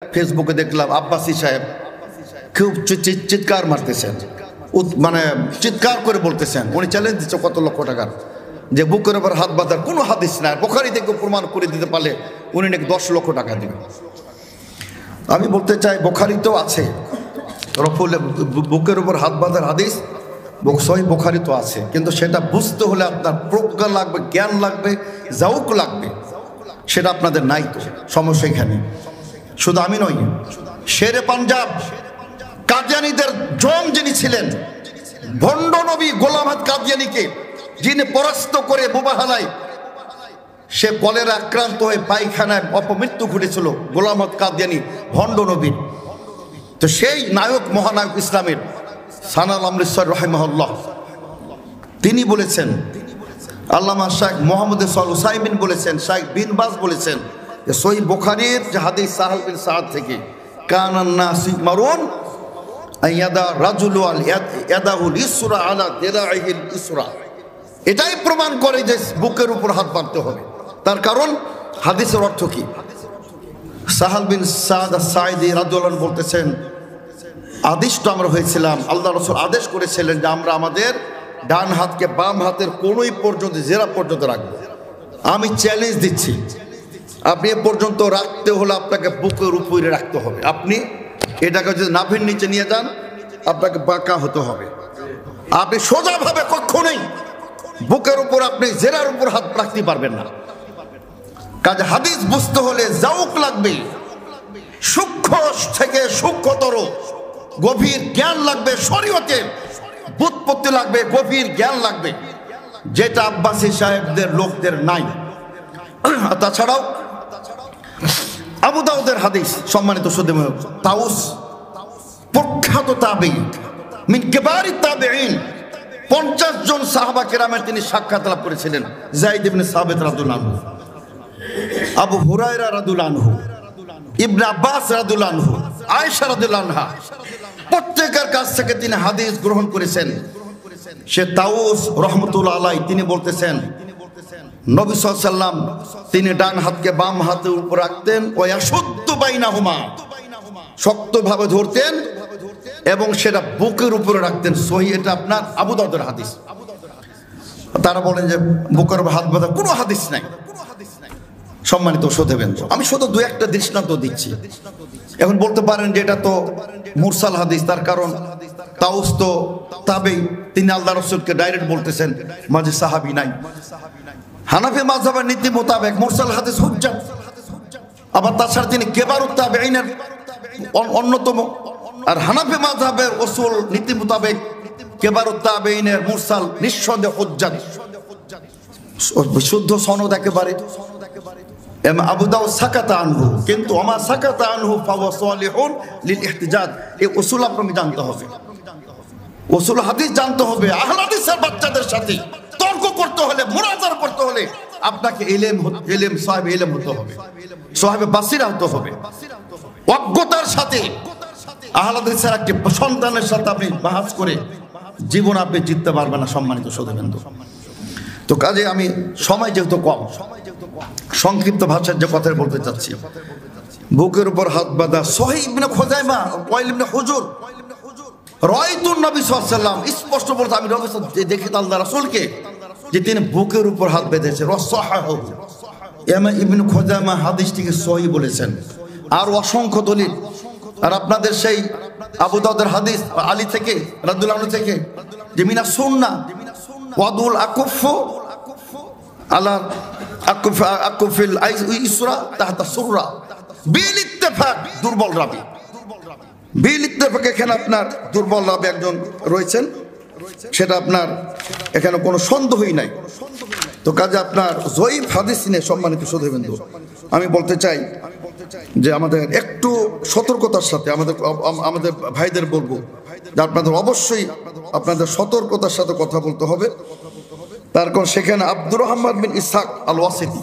ফেসবুকে দেখলাম আব্বাসী সাহেব খুব চিৎকার মারতেছেন, মানে চিৎকার করে বলতেছেন, উনি চ্যালেঞ্জ দিচ্ছে কত লক্ষ টাকার, যে বুকের উপর হাত বাঁধার কোনো হাদিস নাই, বুখারী থেকে প্রমাণ করে দিতে পারলে উনি নাকি 10 লক্ষ টাকা দিবেন। আমি বলতে চাই বুখারীতেও আছে রফুল বুকের উপর হাত বাঁধার হাদিস, সহিহ বুখারী তো আছে, কিন্তু সেটা বুঝতে হলে আপনার প্রজ্ঞা লাগবে, জ্ঞান লাগবে, জাউক লাগবে, সেটা আপনাদের নাই। তো সমস্যা এখানে শুধু আমি নই, শেরে পাঞ্জাব কাদিয়ানীদের জম যিনি ছিলেন, ভণ্ড নবী গোলাম আহমদ কাদিয়ানীকে যিনি পরাস্ত করে মুবাহালায় সে কলেরা আক্রান্ত হয়ে পায়খানায় অপমৃত্যু ঘটেছিল, গোলাম আহমদ কাদিয়ানী ভণ্ড নবী। তো সেই নায়ক, মহানায়ক ইসলামের সানাল অমৃতসর রাহিমাহুল্লাহ তিনি বলেছেন, আল্লামা শাইখ মোহাম্মদ উসাইমিন বলেছেন, শাইখ বিন বাজ বলেছেন যে সহিহ বুখারীর যে হাদিস সাহাল বিন সাদ থেকে কানান নাস মারুন আয়াদা রাজুলু আল ইয়াদাহুল ইসরা আলা দিরাইহিল ইসরা, এটাই প্রমাণ করে যে বুকের উপর হাত বাঁধতে হবে। তার কারণ হাদিসের অর্থ কি? সাহাল বিন সাদ আস-সাঈদী রাদিয়াল্লাহু আনহু বলতেছেন, আদিষ্ট আমরা হয়েছিলাম, আল্লাহ রাসূল আদেশ করেছিলেন যে আমরা আমাদের ডান হাতকে বাম হাতের কোনোই পর্যন্ত জেরা পর্যন্ত রাখবো। আমি চ্যালেঞ্জ দিচ্ছি, আপনি এ পর্যন্ত রাখতে হলে আপনাকে বুকের উপরে রাখতে হবে। আপনি এটাকে যদি নাভির নিচে নিয়ে যান আপনাকে বাঁকা হতে হবে। আপনি সোজাভাবে কখনোই বুকের উপর, আপনি জেরার উপর হাত রাখতে পারবেন না। কাজে হাদিস বুঝতে হলে জাউক লাগবে, সূক্ষ্ম থেকে সূক্ষ্মতর গভীর জ্ঞান লাগবে, শরীয়তের বুৎপত্তি লাগবে, গভীর জ্ঞান লাগবে, যেটা আব্বাসী সাহেবদের লোকদের নাই। তাছাড়াও আবু দাউদের হাদিস, সম্মানিত সুধী, তাউস প্রখ্যাত তাবেঈ মিন কিবারি তাবেঈন, 50 জন সাহাবা কেরামের তিনি সাক্ষাৎ লাভ করেছিলেন। যায়েদ ইবনে সাবিত রাদিয়াল্লাহু আনহু, আবু হুরায়রা রাদিয়াল্লাহু আনহু, ইবনে আব্বাস রাদিয়াল্লাহু আনহু, আয়েশা রাদিয়াল্লাহু আনহা, প্রত্যেকের কাছ থেকে তিনি হাদিস গ্রহণ করেছেন। সে তাউস রহমতুল্লাহ আলাইহি তিনি বলতেছেন, নবী সাল্লাল্লাহু আলাইহি ওয়াসাল্লাম তিনি ডান হাতকে বাম হাতের উপর রাখতেন, ওয়ায়াশুদ্দু বাইনাহুমা, শক্তভাবে ধরতেন এবং সেটা বুকের উপরে রাখতেন। সহিহ, এটা আপনার আবু দাউদের হাদিস। তারা বলেন যে বুকের উপর হাত বাঁধা কোনো হাদিস নাই। সম্মানিত শ্রোতাবৃন্দ, আমি শুধু দু একটা দৃষ্টান্ত দিচ্ছি। এখন বলতে পারেন যে এটা তো মুরসাল হাদিস, তার কারণ তাউস তো তাবেঈ, তিনি আল্লাহ রাসূলকে ডাইরেক্ট বলতেছেন, মাঝে সাহাবী নাই। হানাফি মাযহাবের নীতি মোতাবেক মুরসাল হাদিস হুজ্জাত, আবার তাছাড়া তিনি কিবারুত তাবেঈনের অন্যতম। আর হানাফি মাযহাবের উসুল নীতি মোতাবেক কিবারুত তাবেঈনের মুরসাল নিঃসন্দেহে হুজ্জাত, বিশুদ্ধ সনদ একেবারে। আবু দাউদ সাকাতা আনহু, কিন্তু আমা সাকাতা আনহু ফাওয়া সালিহুন লিল ইহতিজাজ। এই উসুল আপনাকে জানতে হবে, উসুল হাদিস জানতে হবে। আহলে হাদিসের বাচ্চাদের সাথে তর্ক করতে হলে, মুনাজারা করতে হলে আপনাকে ইলম সাহেব ইলম হতে হবে, সাহেব বাসিরা হতে হবে। অজ্ঞতার সাথে আহলে হাদিসের একটি সন্তানের সাথে আপনি বাহাস করে জীবন আপনি জিততে পারবেন না, সম্মানিত শ্রোতাবৃন্দ। তো কাজে আমি সময় যেহেতু কম, সংক্ষিপ্ত ভাষার যে কথা বলতে চাচ্ছি, বুকের উপর হাত বাঁধা। সহিহ ইবনে খুজাইমা ওয়াইল ইবনে হুজুর রাআইতু নবী সাল্লাল্লাহু আলাইহি ওয়াসাল্লাম, স্পষ্ট বলতে আমি নবী দেখি আল্লাহ রাসূলকে যে তিনি বুকের উপর হাত বেঁধেছে। রাসাহাহু ইবনে খুজাইমা হাদিসটিকে সহিহ বলেছেন। আর অসংখ্য দলিল। আর আপনাদের সেই আবু দাউদের হাদিস আলী থেকে রাদিয়াল্লাহু আনহু থেকে যে মিনা সুন্নাহ ওয়াদুল আকুফু আলা আকুফিল ইসরা তাহতা সুররা বিল ইত্তেফাক, দুর্বল রাবি, বিল ইত্তেফাক, এখানে আপনার দুর্বল রাবি একজন রয়েছেন, সেটা আপনার এখানে কোনো সন্দেহই নাই। তো কাজে আপনার জয়ীফ হাদিস নিয়ে, সম্মানিত শ্রোতাবৃন্দ, আমি বলতে চাই যে আমাদের একটু সতর্কতার সাথে আমাদের ভাইদের বলবো যে আপনাদের অবশ্যই আপনাদের সতর্কতার সাথে কথা বলতে হবে। তার কারণ সেখানে আব্দুর রহমান বিন ইসহাক আল ওয়াসিতি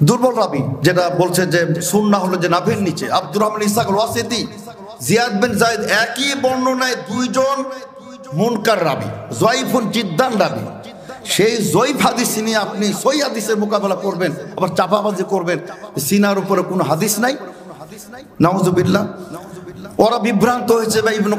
দুর্বল রাবি, যেটা বলছে যে সুন্নাহ হলো যে নাভির নিচে। আব্দুর রহমান ইসহাক আল ওয়াসিতি, জিয়াদ বিন যায়েদ, একই বর্ণনায় দুইজন মুনকার রাবি, জয়ীফুন জিদ্দান রাবি। সেই জয়ীফ হাদিস নিয়ে আপনি সহিহ হাদিসের মোকাবেলা করবেন, আবার চাপাবাজি করবেন, সিনার উপরে কোনো হাদিস নাই, নাউজুবিল্লাহ। ওরা বিভ্রান্ত হয়েছে বা ইবনে